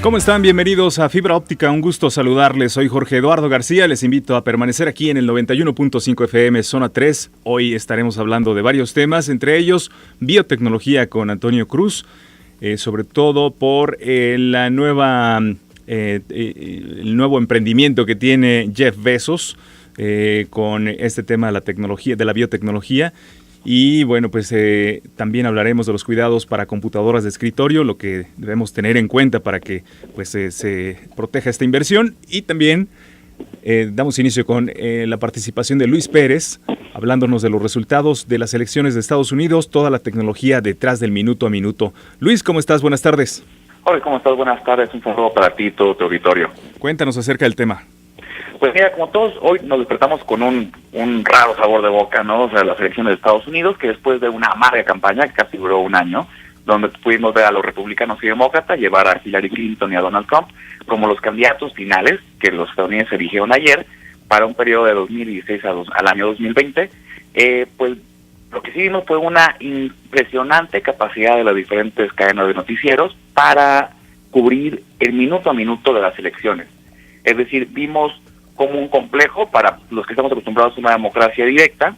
¿Cómo están? Bienvenidos a Fibra Óptica, un gusto saludarles. Soy Jorge Eduardo García, les invito a permanecer aquí en el 91.5 FM Zona 3. Hoy estaremos hablando de varios temas, entre ellos biotecnología con Antonio Cruz, sobre todo por el nuevo emprendimiento que tiene Jeff Bezos con este tema de la tecnología, de la biotecnología. Y bueno, pues también hablaremos de los cuidados para computadoras de escritorio, lo que debemos tener en cuenta para que pues se proteja esta inversión. Y también damos inicio con la participación de Luis Pérez, hablándonos de los resultados de las elecciones de Estados Unidos, toda la tecnología detrás del minuto a minuto. Luis, ¿cómo estás? Buenas tardes. Hola, ¿cómo estás? Buenas tardes. Un saludo para ti y todo tu auditorio. Cuéntanos acerca del tema. Pues mira, como todos, hoy nos despertamos con un raro sabor de boca, ¿no? O sea, las elecciones de Estados Unidos, que después de una amarga campaña que casi duró un año, donde pudimos ver a los republicanos y demócratas llevar a Hillary Clinton y a Donald Trump como los candidatos finales que los estadounidenses eligieron ayer para un periodo de 2016 al año 2020, pues lo que sí vimos fue una impresionante capacidad de las diferentes cadenas de noticieros para cubrir el minuto a minuto de las elecciones. Es decir, vimos como un complejo, para los que estamos acostumbrados a una democracia directa,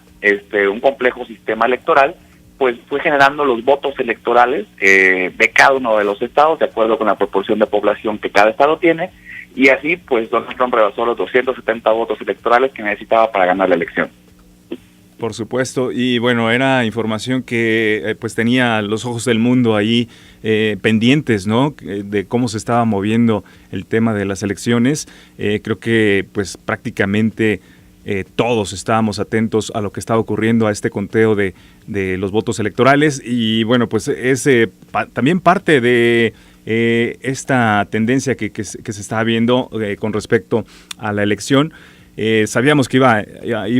un complejo sistema electoral, pues fue generando los votos electorales de cada uno de los estados, de acuerdo con la proporción de población que cada estado tiene, y así pues Donald Trump rebasó los 270 votos electorales que necesitaba para ganar la elección. Por supuesto, y bueno, era información que pues tenía los ojos del mundo ahí pendientes, ¿no? De cómo se estaba moviendo el tema de las elecciones. Creo que pues prácticamente todos estábamos atentos a lo que estaba ocurriendo, a este conteo de los votos electorales, y bueno, pues es también parte de esta tendencia que se está viendo con respecto a la elección. Sabíamos que iba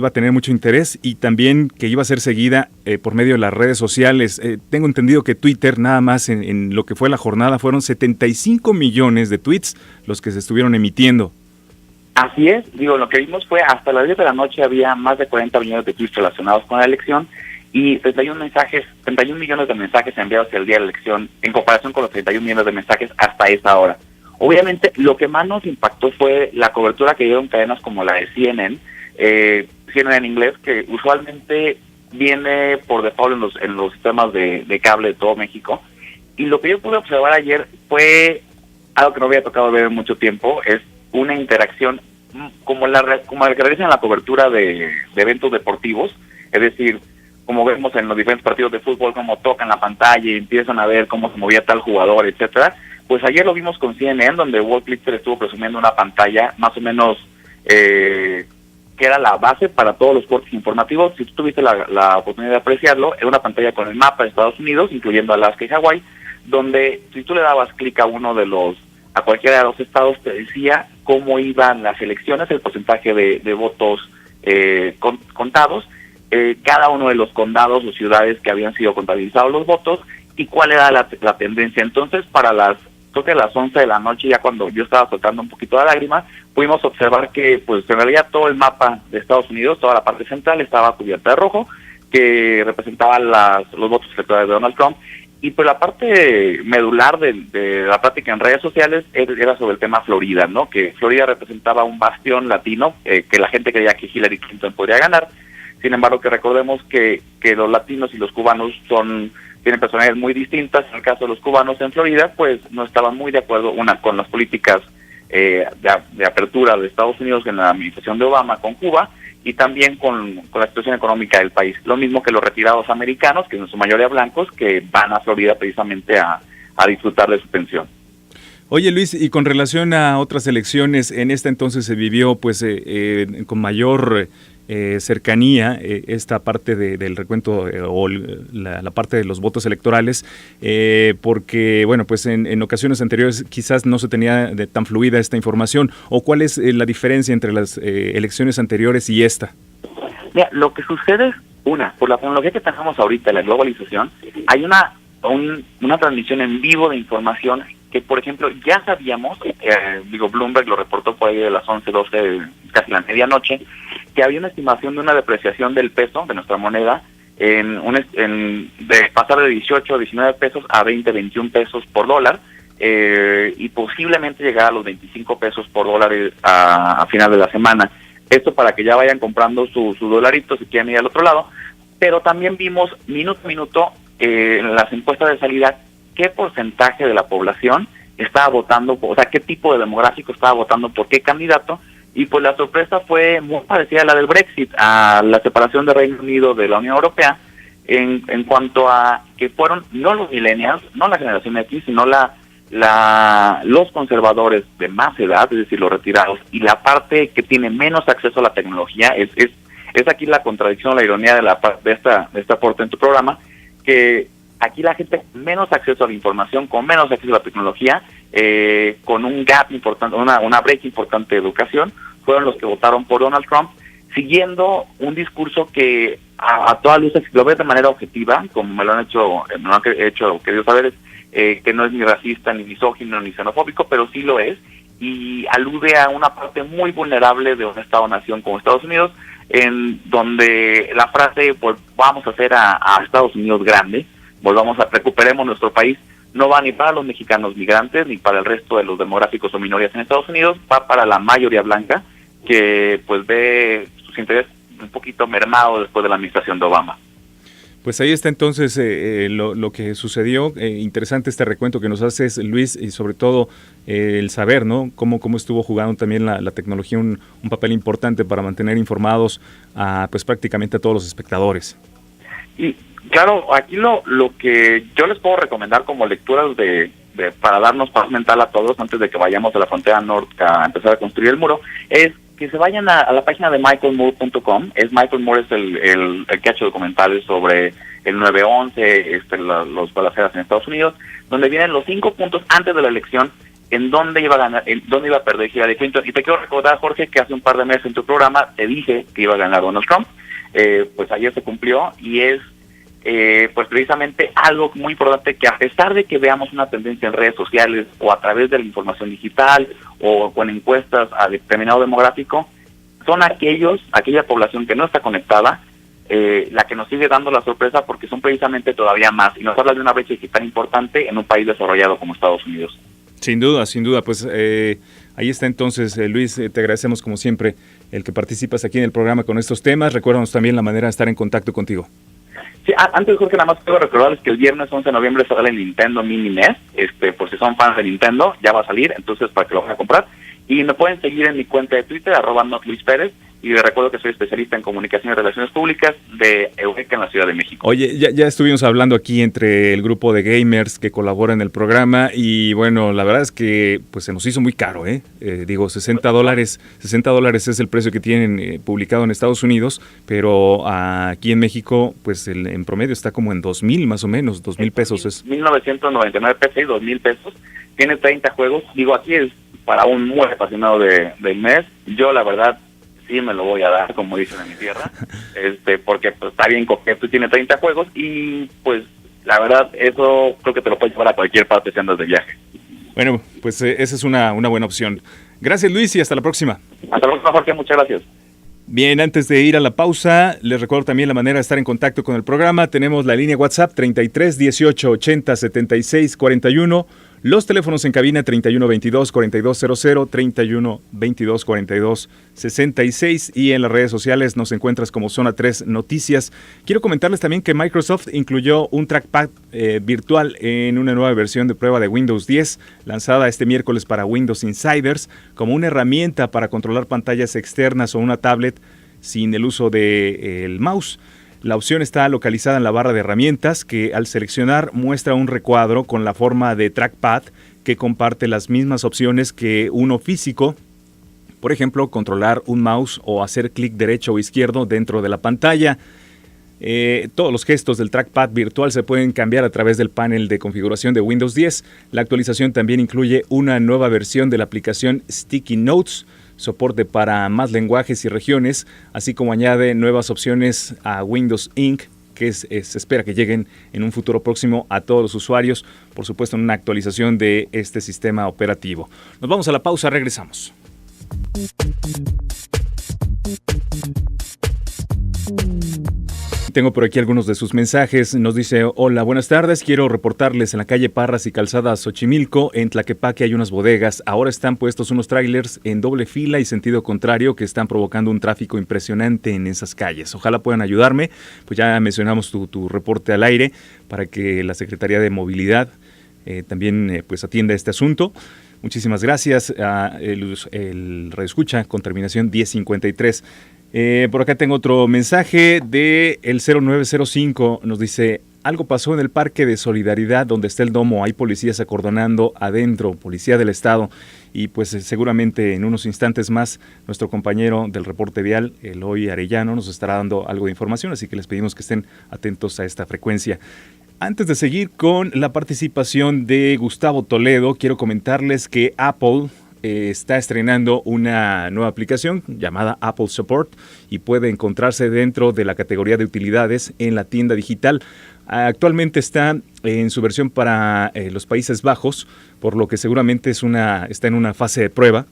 a tener mucho interés y también que iba a ser seguida por medio de las redes sociales. Tengo entendido que Twitter, nada más en lo que fue la jornada, fueron 75 millones de tweets los que se estuvieron emitiendo. Así es, lo que vimos fue hasta las 10 de la noche había más de 40 millones de tweets relacionados con la elección y 31 millones de mensajes enviados el día de la elección en comparación con los 31 millones de mensajes hasta esa hora. Obviamente, lo que más nos impactó fue la cobertura que dieron cadenas como la de CNN, CNN en inglés, que usualmente viene por default en los sistemas de cable de todo México. Y lo que yo pude observar ayer fue algo que no había tocado ver en mucho tiempo, es una interacción como la que realizan en la cobertura de eventos deportivos, es decir, como vemos en los diferentes partidos de fútbol, cómo tocan la pantalla y empiezan a ver cómo se movía tal jugador, etcétera. Pues ayer lo vimos con CNN, donde Walt Blitzer estuvo presumiendo una pantalla más o menos que era la base para todos los cortes informativos. Si tú tuviste la oportunidad de apreciarlo, era una pantalla con el mapa de Estados Unidos, incluyendo Alaska y Hawái, donde si tú le dabas clic a cualquiera de los estados, te decía cómo iban las elecciones, el porcentaje de votos contados, cada uno de los condados o ciudades que habían sido contabilizados los votos y cuál era la tendencia. Entonces, creo que a las 11 de la noche, ya cuando yo estaba soltando un poquito de lágrima, pudimos observar que pues en realidad todo el mapa de Estados Unidos, toda la parte central estaba cubierta de rojo, que representaba los votos electorales de Donald Trump, y pues la parte medular de la práctica en redes sociales era sobre el tema Florida, ¿no? Que Florida representaba un bastión latino, que la gente creía que Hillary Clinton podría ganar. Sin embargo, que recordemos que los latinos y los cubanos tienen personalidades muy distintas. En el caso de los cubanos en Florida, pues no estaban muy de acuerdo con las políticas de apertura de Estados Unidos en la administración de Obama con Cuba y también con la situación económica del país. Lo mismo que los retirados americanos, que en su mayoría blancos, que van a Florida precisamente a disfrutar de su pensión. Oye, Luis, y con relación a otras elecciones, en esta entonces se vivió pues con mayor cercanía esta parte del recuento o la parte de los votos electorales, porque bueno, pues en ocasiones anteriores quizás no se tenía tan fluida esta información. ¿O cuál es la diferencia entre las elecciones anteriores y esta? Mira, lo que sucede es, por la tecnología que tenemos ahorita, la globalización, hay una transmisión en vivo de información que, por ejemplo, ya sabíamos, Bloomberg lo reportó por ahí de las 11, 12, casi la medianoche, que había una estimación de una depreciación del peso, de nuestra moneda, de pasar de 18 a 19 pesos a 20, 21 pesos por dólar, y posiblemente llegar a los 25 pesos por dólar a final de la semana. Esto para que ya vayan comprando su dolarito si quieren ir al otro lado. Pero también vimos minuto a minuto en las encuestas de salida qué porcentaje de la población estaba votando, o sea, qué tipo de demográfico estaba votando por qué candidato. Y pues la sorpresa fue muy parecida a la del Brexit, a la separación del Reino Unido de la Unión Europea, en cuanto a que fueron no los millennials, no la generación X, sino los conservadores de más edad, es decir, los retirados, y la parte que tiene menos acceso a la tecnología. Es aquí la contradicción, la ironía de este aporte en tu programa, que aquí la gente con menos acceso a la información, con menos acceso a la tecnología, con un gap importante, una brecha importante de educación, fueron los que votaron por Donald Trump, siguiendo un discurso que a todas luces, si lo ves de manera objetiva, como me lo han hecho querido saber, que no es ni racista, ni misógino, ni xenofóbico, pero sí lo es, y alude a una parte muy vulnerable de un Estado-nación como Estados Unidos, en donde la frase, pues vamos a hacer a Estados Unidos grande, recuperemos nuestro país, no va ni para los mexicanos migrantes, ni para el resto de los demográficos o minorías en Estados Unidos, va para la mayoría blanca, que pues ve sus intereses un poquito mermados después de la administración de Obama. Pues ahí está entonces lo que sucedió. Interesante este recuento que nos haces, Luis, y sobre todo el saber, ¿no? Cómo estuvo jugando también la tecnología un papel importante para mantener informados pues prácticamente a todos los espectadores. Y claro, aquí lo que yo les puedo recomendar como lecturas para darnos paz mental a todos antes de que vayamos a la frontera norte a empezar a construir el muro, es que se vayan a la página de michaelmoore.com. Michael Moore es el que ha hecho documentales sobre el 9/11, los balaceras en Estados Unidos, donde vienen los 5 puntos antes de la elección en dónde iba a ganar, en dónde iba a perder Hillary Clinton. Y te quiero recordar, Jorge, que hace un par de meses en tu programa te dije que iba a ganar Donald Trump. Pues ayer se cumplió y es pues precisamente algo muy importante, que a pesar de que veamos una tendencia en redes sociales o a través de la información digital o con encuestas a determinado demográfico, son aquella población que no está conectada, la que nos sigue dando la sorpresa, porque son precisamente todavía más, y nos habla de una brecha digital importante en un país desarrollado como Estados Unidos. Sin duda, pues ahí está entonces, Luis, te agradecemos como siempre el que participas aquí en el programa con estos temas. Recuérdanos también la manera de estar en contacto contigo. Sí, antes, Jorge, nada más quiero recordarles que el viernes 11 de noviembre sale el Nintendo Mini NES, por si son fans de Nintendo, ya va a salir, entonces para que lo vayan a comprar. Y me pueden seguir en mi cuenta de Twitter, @notluispérez, y les recuerdo que soy especialista en comunicación y relaciones públicas de Eureka en la Ciudad de México. Oye, ya estuvimos hablando aquí entre el grupo de gamers que colabora en el programa, y bueno, la verdad es que pues se nos hizo muy caro, digo, $60 es el precio que tienen publicado en Estados Unidos, pero aquí en México pues en promedio está como en 2,000 más o menos, 2,000 pesos. Es 1,999 pesos y 2,000 pesos. Tiene 30 juegos. Digo, aquí es para un muy apasionado del mes. Yo, la verdad, sí me lo voy a dar, como dicen en mi tierra, porque pues, está bien coqueto y tiene 30 juegos, y pues la verdad, eso creo que te lo puedes llevar a cualquier parte si andas de viaje. Bueno, pues esa es una buena opción. Gracias, Luis, y hasta la próxima. Hasta la próxima, Jorge, muchas gracias. Bien, antes de ir a la pausa, les recuerdo también la manera de estar en contacto con el programa. Tenemos la línea WhatsApp 33 18 80 76 41. Los teléfonos en cabina 3122-4200, 3122-4266, y en las redes sociales nos encuentras como Zona 3 Noticias. Quiero comentarles también que Microsoft incluyó un trackpad virtual en una nueva versión de prueba de Windows 10, lanzada este miércoles para Windows Insiders, como una herramienta para controlar pantallas externas o una tablet sin el uso del mouse. La opción está localizada en la barra de herramientas, que al seleccionar muestra un recuadro con la forma de trackpad que comparte las mismas opciones que uno físico. Por ejemplo, controlar un mouse o hacer clic derecho o izquierdo dentro de la pantalla. Todos los gestos del trackpad virtual se pueden cambiar a través del panel de configuración de Windows 10. La actualización también incluye una nueva versión de la aplicación Sticky Notes, soporte para más lenguajes y regiones, así como añade nuevas opciones a Windows Ink, que se espera que lleguen en un futuro próximo a todos los usuarios, por supuesto en una actualización de este sistema operativo. Nos vamos a la pausa, regresamos. Tengo por aquí algunos de sus mensajes. Nos dice: hola, buenas tardes. Quiero reportarles en la calle Parras y Calzada Xochimilco, en Tlaquepaque hay unas bodegas. Ahora están puestos unos trailers en doble fila y sentido contrario que están provocando un tráfico impresionante en esas calles. Ojalá puedan ayudarme. Pues ya mencionamos tu reporte al aire para que la Secretaría de Movilidad también pues atienda este asunto. Muchísimas gracias a el radioescucha con terminación 1053. Por acá tengo otro mensaje de el 0905, nos dice: algo pasó en el Parque de Solidaridad donde está el domo, hay policías acordonando adentro, policía del estado, y pues seguramente en unos instantes más nuestro compañero del reporte vial, Eloy Arellano, nos estará dando algo de información, así que les pedimos que estén atentos a esta frecuencia. Antes de seguir con la participación de Gustavo Toledo, quiero comentarles que Apple está estrenando una nueva aplicación llamada Apple Support y puede encontrarse dentro de la categoría de utilidades en la tienda digital. Actualmente está en su versión para los Países Bajos, por lo que seguramente está en una fase de prueba.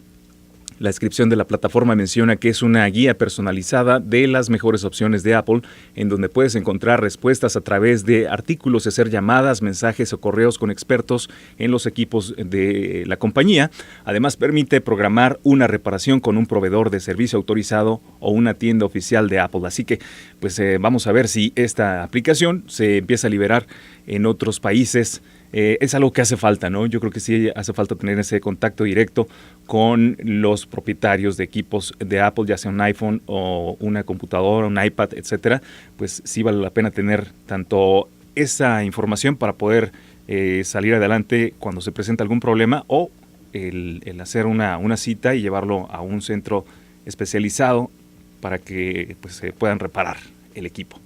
La descripción de la plataforma menciona que es una guía personalizada de las mejores opciones de Apple, en donde puedes encontrar respuestas a través de artículos, hacer llamadas, mensajes o correos con expertos en los equipos de la compañía. Además, permite programar una reparación con un proveedor de servicio autorizado o una tienda oficial de Apple. Así que, pues vamos a ver si esta aplicación se empieza a liberar en otros países. Es algo que hace falta, ¿no? Yo creo que sí hace falta tener ese contacto directo con los propietarios de equipos de Apple, ya sea un iPhone o una computadora, un iPad, etcétera. Pues sí vale la pena tener tanto esa información para poder salir adelante cuando se presenta algún problema, o el hacer una cita y llevarlo a un centro especializado para que pues, se puedan reparar el equipo.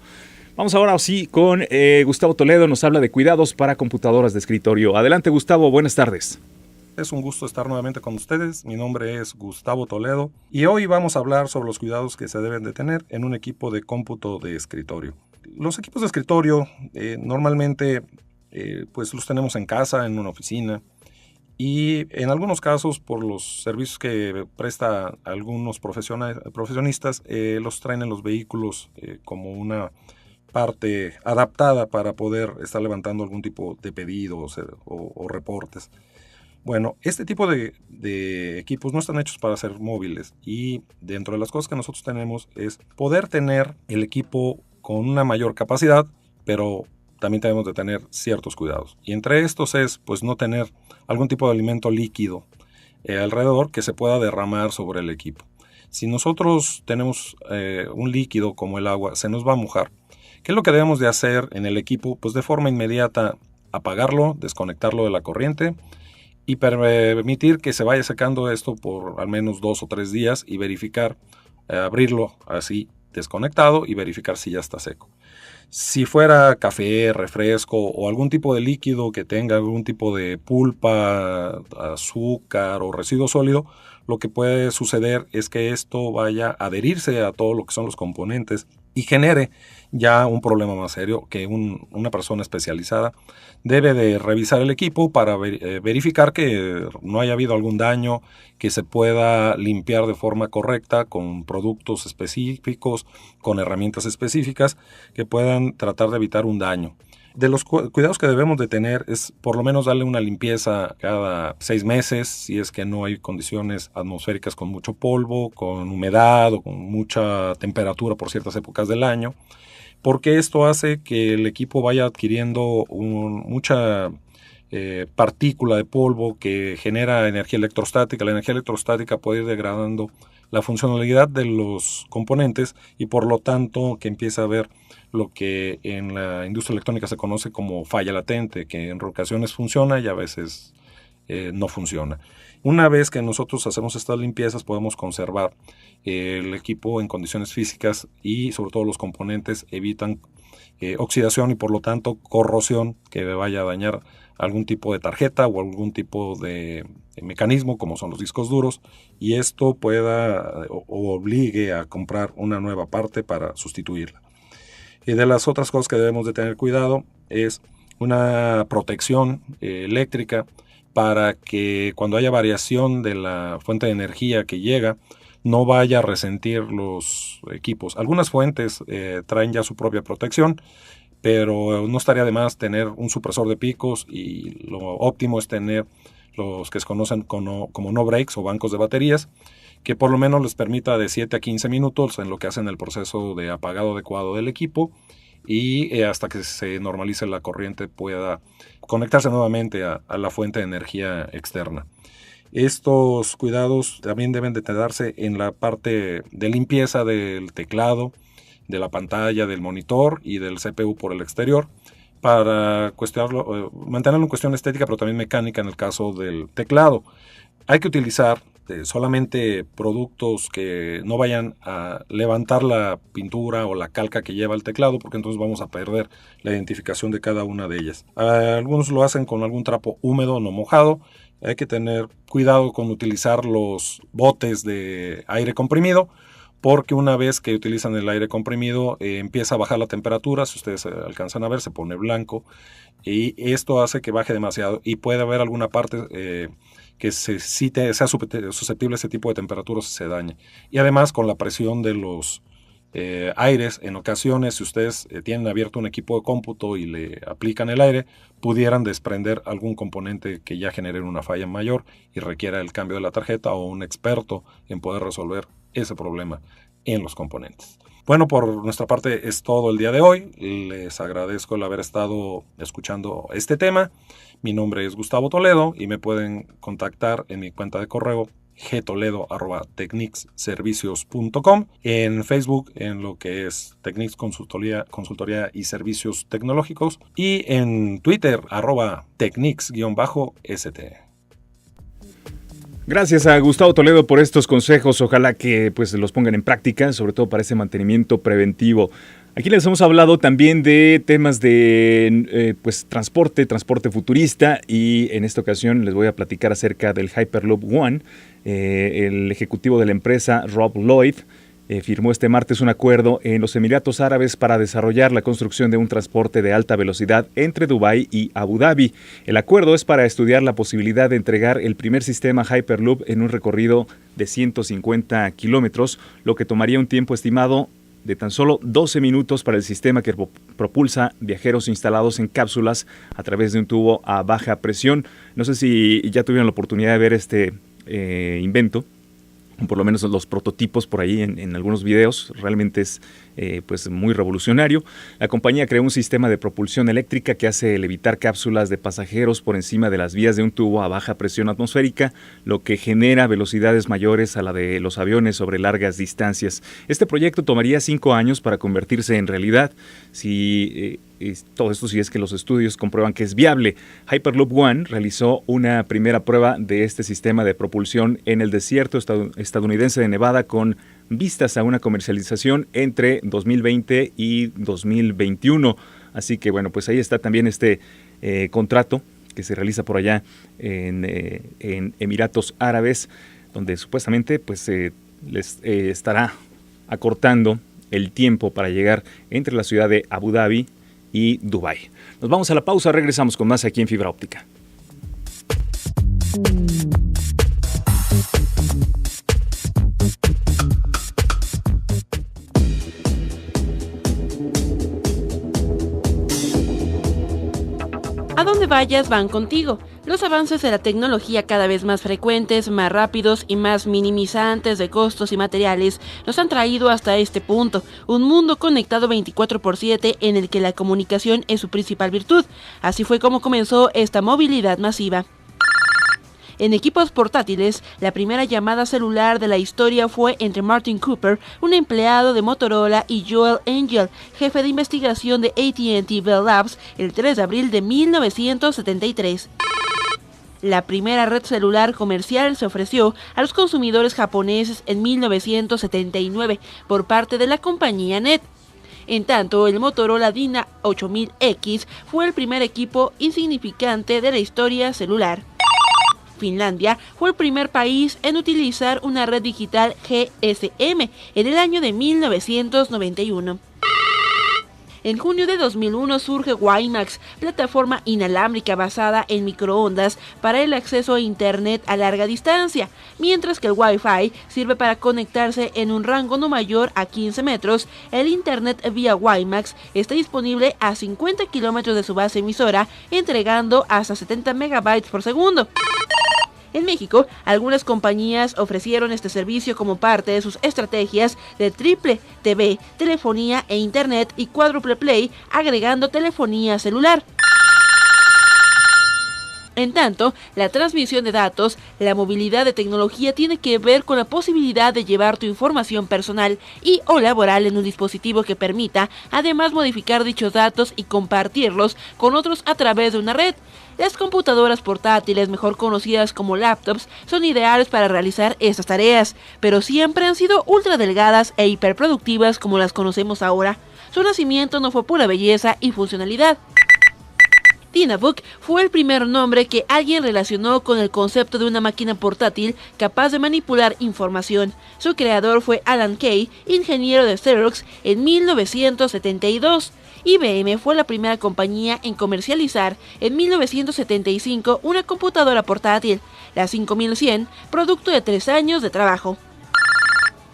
Vamos ahora sí con Gustavo Toledo, nos habla de cuidados para computadoras de escritorio. Adelante, Gustavo, buenas tardes. Es un gusto estar nuevamente con ustedes. Mi nombre es Gustavo Toledo y hoy vamos a hablar sobre los cuidados que se deben de tener en un equipo de cómputo de escritorio. Los equipos de escritorio normalmente pues los tenemos en casa, en una oficina, y en algunos casos por los servicios que presta algunos profesionistas los traen en los vehículos como una parte adaptada para poder estar levantando algún tipo de pedidos o reportes. Bueno, este tipo de equipos no están hechos para ser móviles, y dentro de las cosas que nosotros tenemos es poder tener el equipo con una mayor capacidad, pero también tenemos de tener ciertos cuidados. Y entre estos es pues no tener algún tipo de alimento líquido alrededor que se pueda derramar sobre el equipo. Si nosotros tenemos un líquido como el agua, se nos va a mojar. ¿Qué es lo que debemos de hacer en el equipo? Pues de forma inmediata apagarlo, desconectarlo de la corriente y permitir que se vaya secando esto por al menos 2 o 3 días y verificar, abrirlo así desconectado y verificar si ya está seco. Si fuera café, refresco o algún tipo de líquido que tenga algún tipo de pulpa, azúcar o residuo sólido, lo que puede suceder es que esto vaya a adherirse a todo lo que son los componentes y genere ya un problema más serio, que una persona especializada debe de revisar el equipo para verificar que no haya habido algún daño, que se pueda limpiar de forma correcta con productos específicos, con herramientas específicas que puedan tratar de evitar un daño. De los cuidados que debemos de tener es por lo menos darle una limpieza cada 6 meses, si es que no hay condiciones atmosféricas con mucho polvo, con humedad o con mucha temperatura por ciertas épocas del año, porque esto hace que el equipo vaya adquiriendo mucha partícula de polvo que genera energía electrostática. La energía electrostática puede ir degradando la funcionalidad de los componentes y por lo tanto que empieza a haber lo que en la industria electrónica se conoce como falla latente, que en ocasiones funciona y a veces no funciona. Una vez que nosotros hacemos estas limpiezas podemos conservar el equipo en condiciones físicas y sobre todo los componentes evitan oxidación y por lo tanto corrosión que vaya a dañar algún tipo de tarjeta o algún tipo de mecanismo como son los discos duros, y esto pueda o obligue a comprar una nueva parte para sustituirla. Y de las otras cosas que debemos de tener cuidado es una protección eléctrica para que cuando haya variación de la fuente de energía que llega, no vaya a resentir los equipos. Algunas fuentes traen ya su propia protección, pero no estaría de más tener un supresor de picos, y lo óptimo es tener los que se conocen como no breaks o bancos de baterías, que por lo menos les permita de 7 a 15 minutos en lo que hacen el proceso de apagado adecuado del equipo, y hasta que se normalice la corriente pueda conectarse nuevamente a la fuente de energía externa. Estos cuidados también deben de darse en la parte de limpieza del teclado, de la pantalla, del monitor y del CPU por el exterior, para mantenerlo en cuestión estética, pero también mecánica en el caso del teclado. Hay que utilizar solamente productos que no vayan a levantar la pintura o la calca que lleva el teclado, porque entonces vamos a perder la identificación de cada una de ellas. Algunos lo hacen con algún trapo húmedo, no mojado. Hay que tener cuidado con utilizar los botes de aire comprimido, porque una vez que utilizan el aire comprimido empieza a bajar la temperatura. Si ustedes alcanzan a ver, se pone blanco, y esto hace que baje demasiado, y puede haber alguna parte que sea susceptible a ese tipo de temperaturas, se dañe. Y además, con la presión de los aires, en ocasiones, si ustedes tienen abierto un equipo de cómputo y le aplican el aire, pudieran desprender algún componente que ya genere una falla mayor y requiera el cambio de la tarjeta, o un experto en poder resolver ese problema en los componentes. Bueno, por nuestra parte es todo el día de hoy. Les agradezco el haber estado escuchando este tema. Mi nombre es Gustavo Toledo y me pueden contactar en mi cuenta de correo gtoledo@technicsservicios.com, en Facebook en lo que es Technics Consultoría y Servicios Tecnológicos, y en Twitter @technics_st. Gracias a Gustavo Toledo por estos consejos. Ojalá que pues los pongan en práctica, sobre todo para ese mantenimiento preventivo. Aquí les hemos hablado también de temas de transporte futurista, y en esta ocasión les voy a platicar acerca del Hyperloop One. El ejecutivo de la empresa, Rob Lloyd, firmó este martes un acuerdo en los Emiratos Árabes para desarrollar la construcción de un transporte de alta velocidad entre Dubái y Abu Dhabi. El acuerdo es para estudiar la posibilidad de entregar el primer sistema Hyperloop en un recorrido de 150 kilómetros, lo que tomaría un tiempo estimado de tan solo 12 minutos para el sistema que propulsa viajeros instalados en cápsulas a través de un tubo a baja presión. No sé si ya tuvieron la oportunidad de ver este invento, por lo menos los prototipos por ahí en algunos videos. Realmente es muy revolucionario. La compañía creó un sistema de propulsión eléctrica que hace levitar cápsulas de pasajeros por encima de las vías de un tubo a baja presión atmosférica, lo que genera velocidades mayores a la de los aviones sobre largas distancias. Este proyecto tomaría 5 años para convertirse en realidad, todo esto si es que los estudios comprueban que es viable. Hyperloop One realizó una primera prueba de este sistema de propulsión en el desierto estadounidense de Nevada, con vistas a una comercialización entre 2020 y 2021. Así que bueno, pues ahí está también este contrato que se realiza por allá en Emiratos Árabes, donde supuestamente pues les estará acortando el tiempo para llegar entre la ciudad de Abu Dhabi y Dubái. Nos vamos a la pausa, regresamos con más aquí en Fibra Óptica. A donde vayas van contigo. Los avances de la tecnología, cada vez más frecuentes, más rápidos y más minimizantes de costos y materiales, nos han traído hasta este punto, un mundo conectado 24/7 en el que la comunicación es su principal virtud. Así fue como comenzó esta movilidad masiva. En equipos portátiles, la primera llamada celular de la historia fue entre Martin Cooper, un empleado de Motorola, y Joel Angel, jefe de investigación de AT&T Bell Labs, el 3 de abril de 1973. La primera red celular comercial se ofreció a los consumidores japoneses en 1979 por parte de la compañía NET. En tanto, el Motorola Dyna 8000X fue el primer equipo insignificante de la historia celular. Finlandia fue el primer país en utilizar una red digital GSM en el año de 1991. En junio de 2001 surge WiMAX, plataforma inalámbrica basada en microondas para el acceso a Internet a larga distancia, mientras que el Wi-Fi sirve para conectarse en un rango no mayor a 15 metros. El Internet vía WiMAX está disponible a 50 kilómetros de su base emisora, entregando hasta 70 megabytes por segundo. En México, algunas compañías ofrecieron este servicio como parte de sus estrategias de triple TV, telefonía e internet y cuádruple play, agregando telefonía celular. En tanto, la transmisión de datos, la movilidad de tecnología tiene que ver con la posibilidad de llevar tu información personal y o laboral en un dispositivo que permita, además, modificar dichos datos y compartirlos con otros a través de una red. Las computadoras portátiles, mejor conocidas como laptops, son ideales para realizar estas tareas, pero siempre han sido ultra delgadas e hiperproductivas como las conocemos ahora. Su nacimiento no fue pura belleza y funcionalidad. Dinabook fue el primer nombre que alguien relacionó con el concepto de una máquina portátil capaz de manipular información. Su creador fue Alan Kay, ingeniero de Xerox, en 1972. IBM fue la primera compañía en comercializar en 1975 una computadora portátil, la 5100, producto de 3 años de trabajo.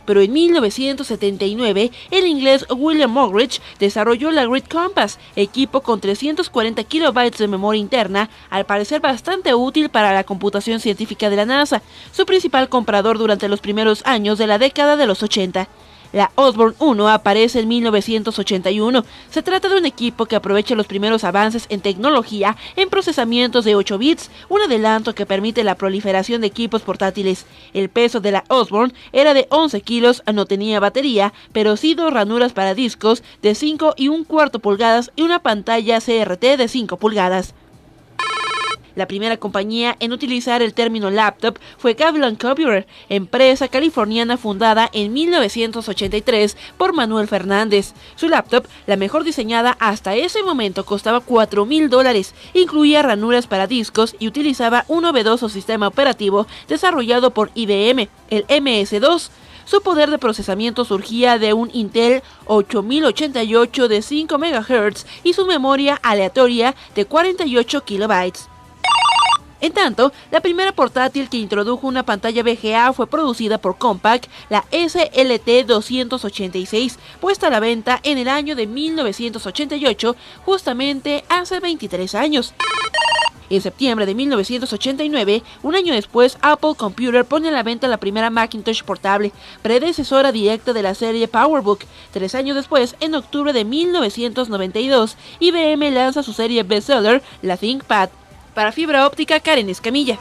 Pero en 1979, el inglés William Mogridge desarrolló la Grid Compass, equipo con 340 kilobytes de memoria interna, al parecer bastante útil para la computación científica de la NASA, su principal comprador durante los primeros años de la década de los 80. La Osborne 1 aparece en 1981. Se trata de un equipo que aprovecha los primeros avances en tecnología en procesamientos de 8 bits, un adelanto que permite la proliferación de equipos portátiles. El peso de la Osborne era de 11 kilos, no tenía batería, pero sí 2 ranuras para discos de 5,25 pulgadas y una pantalla CRT de 5 pulgadas. La primera compañía en utilizar el término laptop fue Gavilan Computer, empresa californiana fundada en 1983 por Manuel Fernández. Su laptop, la mejor diseñada hasta ese momento, costaba $4,000, incluía ranuras para discos y utilizaba un novedoso sistema operativo desarrollado por IBM, el MS-2. Su poder de procesamiento surgía de un Intel 8088 de 5 MHz y su memoria aleatoria de 48 kilobytes. En tanto, la primera portátil que introdujo una pantalla VGA fue producida por Compaq, la SLT-286, puesta a la venta en el año de 1988, justamente hace 23 años. En septiembre de 1989, un año después, Apple Computer pone a la venta la primera Macintosh portable, predecesora directa de la serie PowerBook. 3 años después, en octubre de 1992, IBM lanza su serie bestseller, la ThinkPad. Para fibra óptica, Karen Escamilla.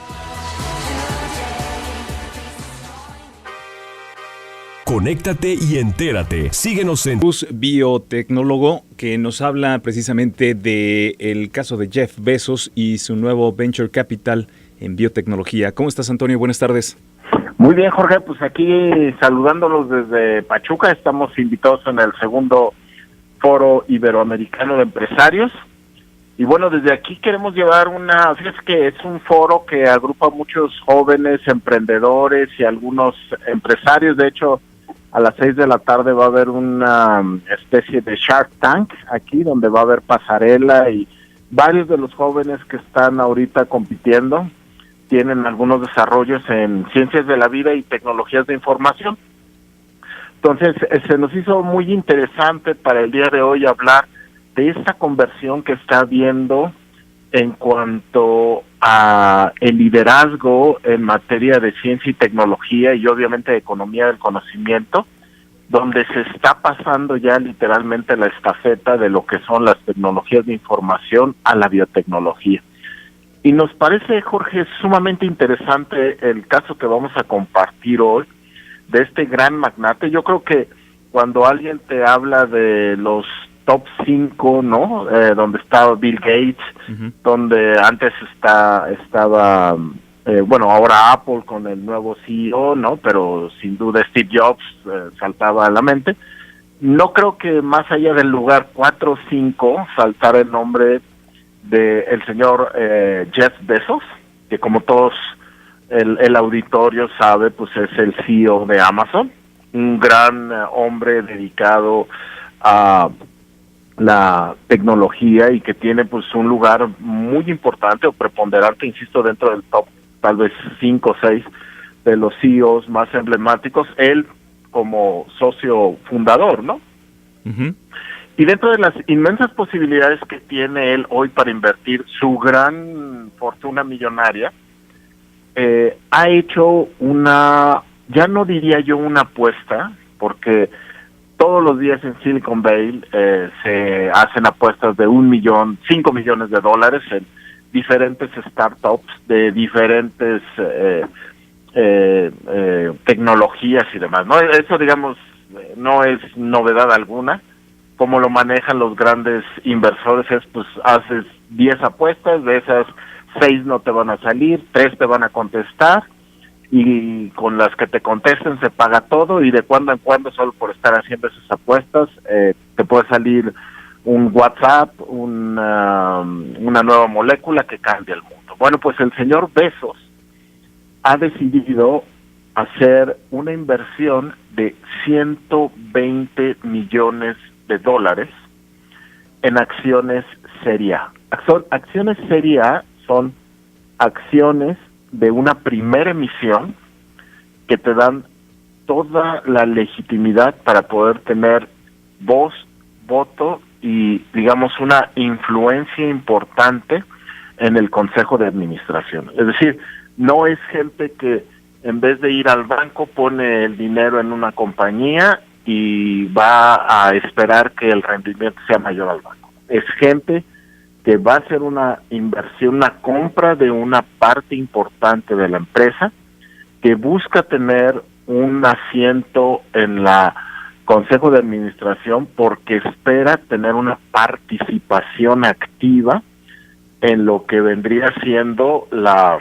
Conéctate y entérate. Síguenos en biotecnólogo, que nos habla precisamente del caso de Jeff Bezos y su nuevo Venture Capital en biotecnología. ¿Cómo estás, Antonio? Buenas tardes. Muy bien, Jorge, pues aquí saludándolos desde Pachuca. Estamos invitados en el segundo Foro Iberoamericano de Empresarios. Y bueno, desde aquí queremos llevar fíjate que es un foro que agrupa muchos jóvenes emprendedores y algunos empresarios. De hecho, a las 6 de la tarde va a haber una especie de Shark Tank aquí, donde va a haber pasarela, y varios de los jóvenes que están ahorita compitiendo tienen algunos desarrollos en ciencias de la vida y tecnologías de información. Entonces, se nos hizo muy interesante para el día de hoy hablar de esta conversión que está habiendo en cuanto a el liderazgo en materia de ciencia y tecnología y obviamente de economía del conocimiento, donde se está pasando ya literalmente la estafeta de lo que son las tecnologías de información a la biotecnología. Y nos parece, Jorge, sumamente interesante el caso que vamos a compartir hoy de este gran magnate. Yo creo que cuando alguien te habla de los top 5, ¿no? Donde estaba Bill Gates, donde antes estaba, ahora Apple con el nuevo CEO, ¿no? Pero sin duda Steve Jobs saltaba a la mente. No creo que más allá del lugar 4 o 5 saltara el nombre del señor Jeff Bezos, que como todos el auditorio sabe, pues es el CEO de Amazon, un gran hombre dedicado a la tecnología y que tiene pues un lugar muy importante o preponderante, insisto, dentro del top tal vez 5 o 6 de los CEOs más emblemáticos, él como socio fundador, ¿no? Uh-huh. Y dentro de las inmensas posibilidades que tiene él hoy para invertir su gran fortuna millonaria, ha hecho una, ya no diría yo una apuesta, porque todos los días en Silicon Valley se hacen apuestas de 1 millón, 5 millones de dólares en diferentes startups de diferentes tecnologías y demás, ¿no? Eso, digamos, no es novedad alguna. Como lo manejan los grandes inversores es, pues, haces 10 apuestas, de esas 6 no te van a salir, 3 te van a contestar, y con las que te contesten se paga todo, y de cuando en cuando, solo por estar haciendo esas apuestas, te puede salir un WhatsApp, una nueva molécula que cambia el mundo. Bueno, pues el señor Bezos ha decidido hacer una inversión de 120 millones de dólares en acciones Serie A. Acciones Serie A son acciones de una primera emisión que te dan toda la legitimidad para poder tener voz, voto y, digamos, una influencia importante en el consejo de administración. Es decir, no es gente que en vez de ir al banco pone el dinero en una compañía y va a esperar que el rendimiento sea mayor al banco. Es gente que va a hacer una inversión, una compra de una parte importante de la empresa, que busca tener un asiento en la consejo de administración porque espera tener una participación activa en lo que vendría siendo la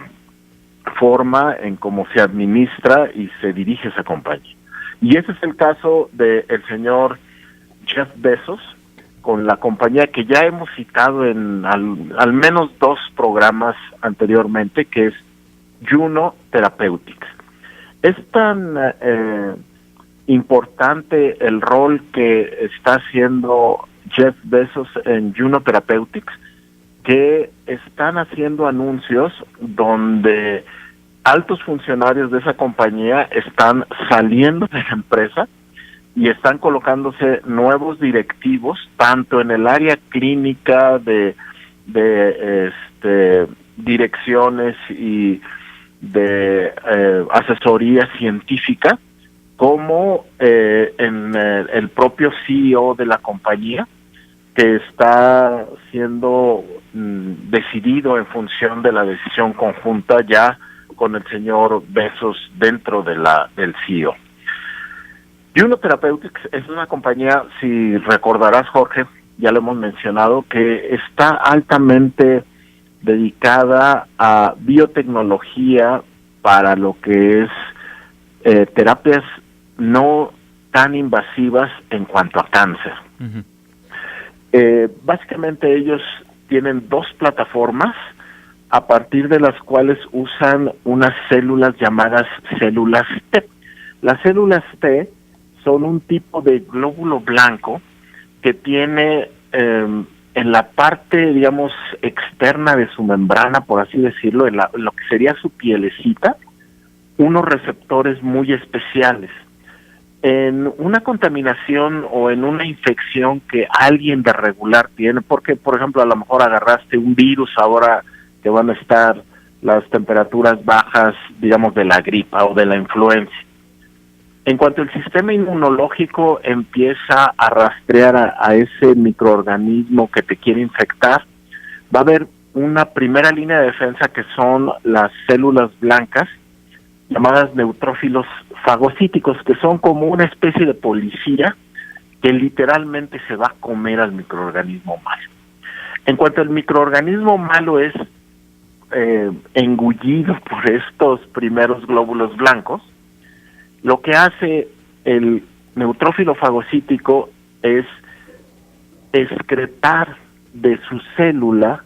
forma en cómo se administra y se dirige esa compañía. Y ese es el caso del señor Jeff Bezos, con la compañía que ya hemos citado en al menos 2 programas anteriormente, que es Juno Therapeutics. Es tan importante el rol que está haciendo Jeff Bezos en Juno Therapeutics, que están haciendo anuncios donde altos funcionarios de esa compañía están saliendo de la empresa y están colocándose nuevos directivos, tanto en el área clínica de direcciones y de asesoría científica, como en el propio CEO de la compañía, que está siendo decidido en función de la decisión conjunta ya con el señor Bezos dentro de del CEO. Juno Therapeutics es una compañía, si recordarás, Jorge, ya lo hemos mencionado, que está altamente dedicada a biotecnología para lo que es terapias no tan invasivas en cuanto a cáncer. Uh-huh. Básicamente ellos tienen 2 plataformas a partir de las cuales usan unas células llamadas células T. Las células T son un tipo de glóbulo blanco que tiene en la parte, digamos, externa de su membrana, por así decirlo, en lo que sería su pielecita, unos receptores muy especiales. En una contaminación o en una infección que alguien de regular tiene, porque, por ejemplo, a lo mejor agarraste un virus ahora que van a estar las temperaturas bajas, digamos, de la gripa o de la influenza. En cuanto el sistema inmunológico empieza a rastrear a ese microorganismo que te quiere infectar, va a haber una primera línea de defensa que son las células blancas, llamadas neutrófilos fagocíticos, que son como una especie de policía que literalmente se va a comer al microorganismo malo. En cuanto el microorganismo malo es engullido por estos primeros glóbulos blancos, lo que hace el neutrófilo fagocítico es excretar de su célula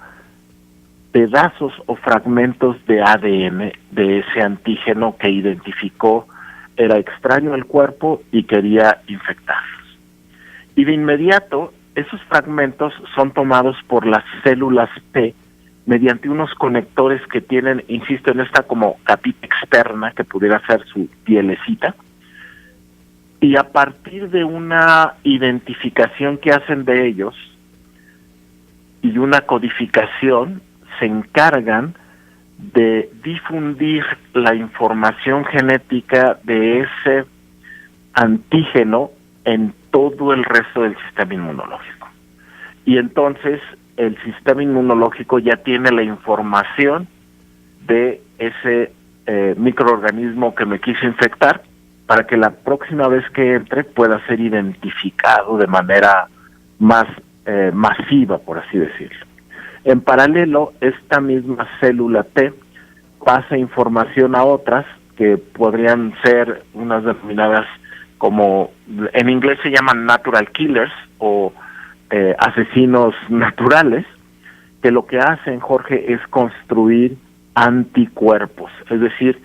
pedazos o fragmentos de ADN de ese antígeno que identificó era extraño al cuerpo y quería infectarlos. Y de inmediato esos fragmentos son tomados por las células T mediante unos conectores que tienen, insisto, en esta como capita externa que pudiera ser su pielecita, y a partir de una identificación que hacen de ellos y una codificación, se encargan de difundir la información genética de ese antígeno en todo el resto del sistema inmunológico. Y entonces el sistema inmunológico ya tiene la información de ese microorganismo que me quiso infectar, para que la próxima vez que entre pueda ser identificado de manera más masiva, por así decirlo. En paralelo, esta misma célula T pasa información a otras que podrían ser unas denominadas como, en inglés se llaman natural killers o asesinos naturales, que lo que hacen, Jorge, es construir anticuerpos, es decir,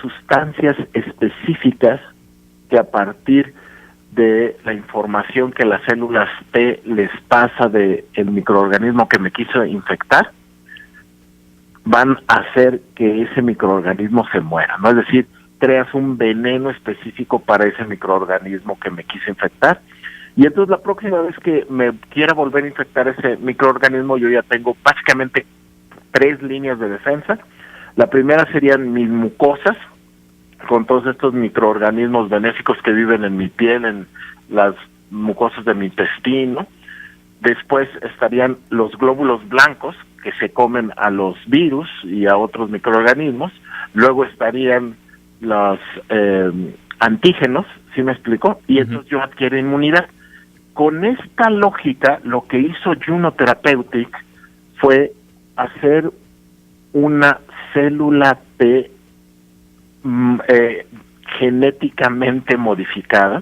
sustancias específicas que a partir de la información que las células T les pasa de el microorganismo que me quiso infectar, van a hacer que ese microorganismo se muera, ¿no? Es decir, creas un veneno específico para ese microorganismo que me quiso infectar, y entonces la próxima vez que me quiera volver a infectar ese microorganismo, yo ya tengo básicamente 3 líneas de defensa. La primera serían mis mucosas, con todos estos microorganismos benéficos que viven en mi piel, en las mucosas de mi intestino. Después estarían los glóbulos blancos, que se comen a los virus y a otros microorganismos. Luego estarían los antígenos, ¿sí me explico? Y entonces yo adquiero inmunidad. Con esta lógica, lo que hizo Juno Therapeutics fue hacer una célula T genéticamente modificada,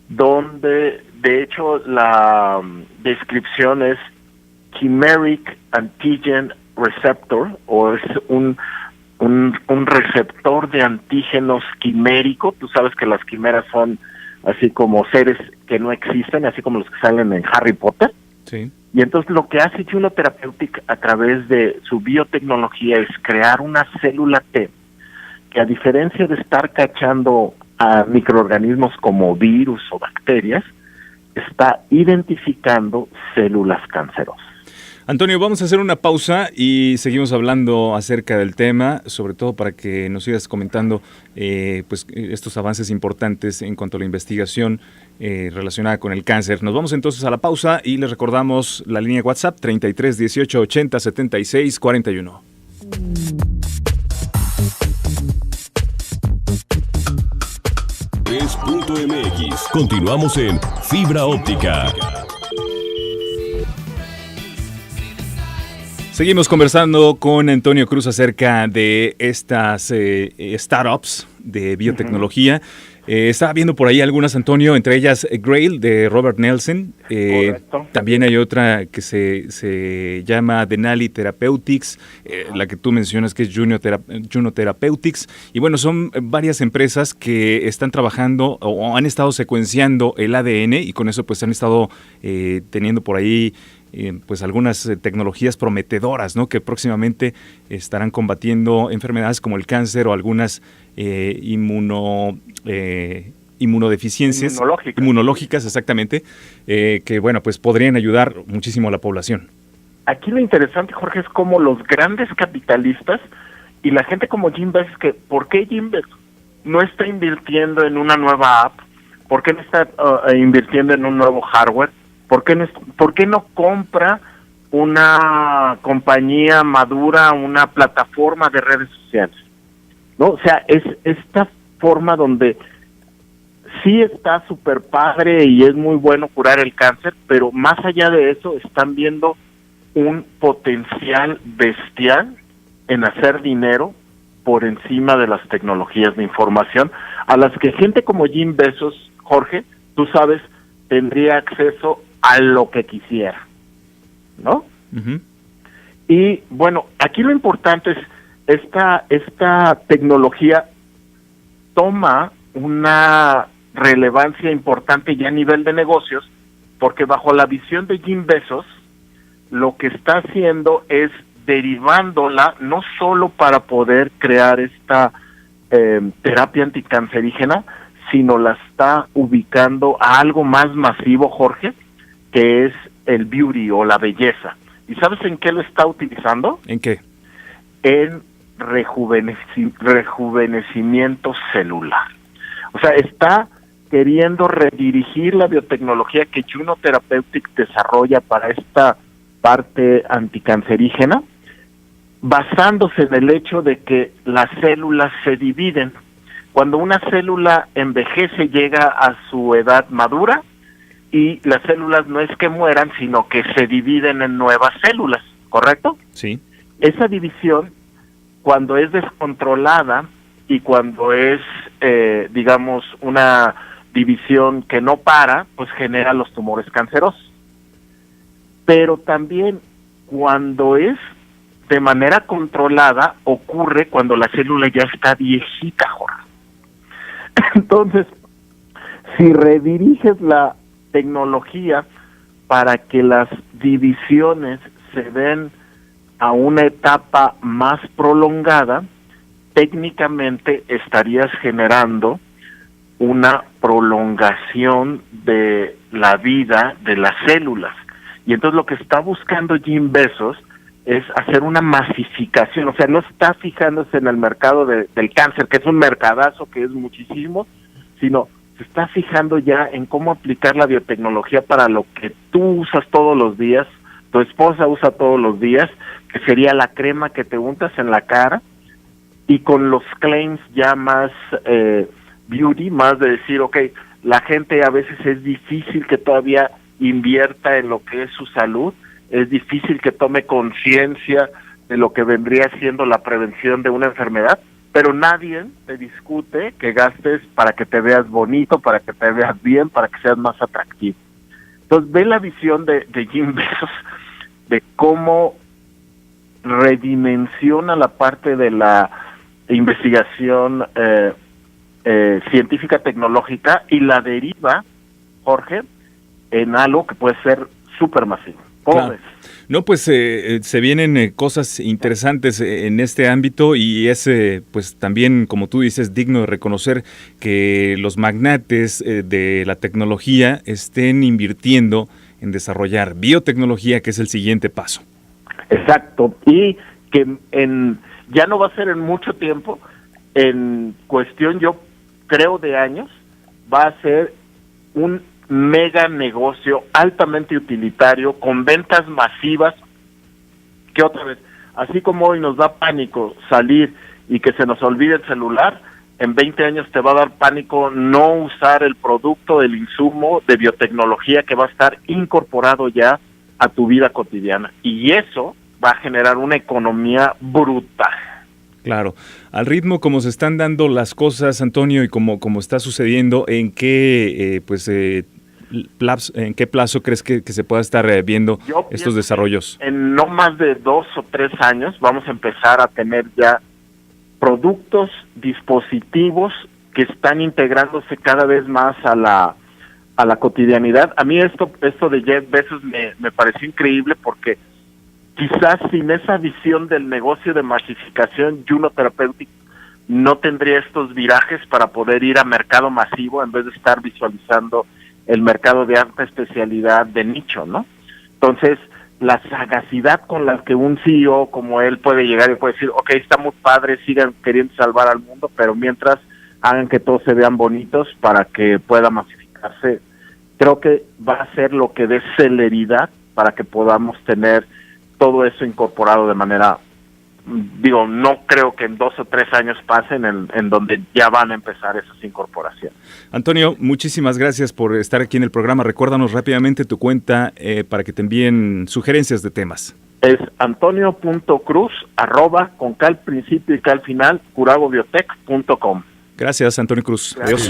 donde de hecho la descripción es chimeric antigen receptor, o es un receptor de antígenos quimérico. Tú sabes que las quimeras son así como seres que no existen, así como los que salen en Harry Potter. Sí. Y entonces lo que hace Juno Therapeutics a través de su biotecnología es crear una célula T que, a diferencia de estar cachando a microorganismos como virus o bacterias, está identificando células cancerosas. Antonio, vamos a hacer una pausa y seguimos hablando acerca del tema, sobre todo para que nos sigas comentando pues estos avances importantes en cuanto a la investigación relacionada con el cáncer. Nos vamos entonces a la pausa y les recordamos la línea WhatsApp 33 18 80 76 41. Es.mx. Continuamos en Fibra Óptica. Seguimos conversando con Antonio Cruz acerca de estas startups de biotecnología. Estaba viendo por ahí algunas, Antonio, entre ellas Grail de Robert Nelson. También hay otra que se llama Denali Therapeutics, la que tú mencionas que es Juno Therapeutics. Y bueno, son varias empresas que están trabajando o han estado secuenciando el ADN y con eso pues han estado teniendo por ahí pues algunas tecnologías prometedoras, ¿no? Que próximamente estarán combatiendo enfermedades como el cáncer o algunas inmunodeficiencias inmunológicas, exactamente, que bueno, pues podrían ayudar muchísimo a la población. Aquí lo interesante, Jorge, es cómo los grandes capitalistas y la gente como Jim Bezos, que ¿por qué Jim Bezos no está invirtiendo en una nueva app? ¿Por qué no está invirtiendo en un nuevo hardware? ¿Por qué no compra una compañía madura, una plataforma de redes sociales? ¿No? O sea, es esta forma donde sí está súper padre y es muy bueno curar el cáncer, pero más allá de eso están viendo un potencial bestial en hacer dinero por encima de las tecnologías de información, a las que gente como Jim Bezos, Jorge, tú sabes, tendría acceso a lo que quisiera, ¿no? Uh-huh. Y bueno, aquí lo importante es esta tecnología toma una relevancia importante ya a nivel de negocios, porque bajo la visión de Jim Bezos, lo que está haciendo es derivándola no solo para poder crear esta terapia anticancerígena, sino la está ubicando a algo más masivo, Jorge, que es el beauty o la belleza. ¿Y sabes en qué lo está utilizando? ¿En qué? En rejuvenecimiento celular. O sea, está queriendo redirigir la biotecnología que Juno Therapeutic desarrolla para esta parte anticancerígena, basándose en el hecho de que las células se dividen. Cuando una célula envejece, llega a su edad madura, y las células no es que mueran, sino que se dividen en nuevas células, ¿correcto? Sí. Esa división, cuando es descontrolada y cuando es, digamos, una división que no para, pues genera los tumores cancerosos. Pero también cuando es de manera controlada, ocurre cuando la célula ya está viejita, Jorge. Entonces, si rediriges la tecnología para que las divisiones se den a una etapa más prolongada, técnicamente estarías generando una prolongación de la vida de las células. Y entonces lo que está buscando Jim Bezos es hacer una masificación, o sea, no está fijándose en el mercado del cáncer, que es un mercadazo, que es muchísimo, sino se está fijando ya en cómo aplicar la biotecnología para lo que tú usas todos los días, tu esposa usa todos los días, que sería la crema que te untas en la cara, y con los claims ya más beauty, más de decir, okay, la gente a veces es difícil que todavía invierta en lo que es su salud, es difícil que tome conciencia de lo que vendría siendo la prevención de una enfermedad, pero nadie te discute que gastes para que te veas bonito, para que te veas bien, para que seas más atractivo. Entonces, ve la visión de Jim Bezos, de cómo redimensiona la parte de la investigación científica tecnológica y la deriva, Jorge, en algo que puede ser súper masivo. ¿Cómo ves? No, pues se vienen cosas interesantes en este ámbito y es pues también, como tú dices, digno de reconocer que los magnates de la tecnología estén invirtiendo en desarrollar biotecnología, que es el siguiente paso. Exacto, y que ya no va a ser en mucho tiempo, en cuestión yo creo de años, va a ser un mega negocio altamente utilitario con ventas masivas, que otra vez, así como hoy nos da pánico salir y que se nos olvide el celular, en 20 años te va a dar pánico no usar el producto, el insumo de biotecnología que va a estar incorporado ya a tu vida cotidiana, y eso va a generar una economía brutal. Claro, al ritmo como se están dando las cosas, Antonio, y como está sucediendo, ¿en qué ¿en qué plazo crees que se pueda estar viendo estos desarrollos? En no más de 2 o 3 años vamos a empezar a tener ya productos, dispositivos que están integrándose cada vez más a la cotidianidad. A mí esto de Jeff Bezos me pareció increíble, porque quizás sin esa visión del negocio de masificación, Juno Therapeutic no tendría estos virajes para poder ir a mercado masivo en vez de estar visualizando el mercado de alta especialidad de nicho, ¿no? Entonces, la sagacidad con la que un CEO como él puede llegar y puede decir, okay, está muy padre, sigan queriendo salvar al mundo, pero mientras hagan que todos se vean bonitos para que pueda masificarse, creo que va a ser lo que dé celeridad para que podamos tener todo eso incorporado de manera, no creo que en 2 o 3 años pasen en donde ya van a empezar esas incorporaciones. Antonio, muchísimas gracias por estar aquí en el programa. Recuérdanos rápidamente tu cuenta para que te envíen sugerencias de temas. Es antonio.cruz, @ con K al principio y K al final, curagobiotech.com. Gracias, Antonio Cruz. Gracias. Adiós.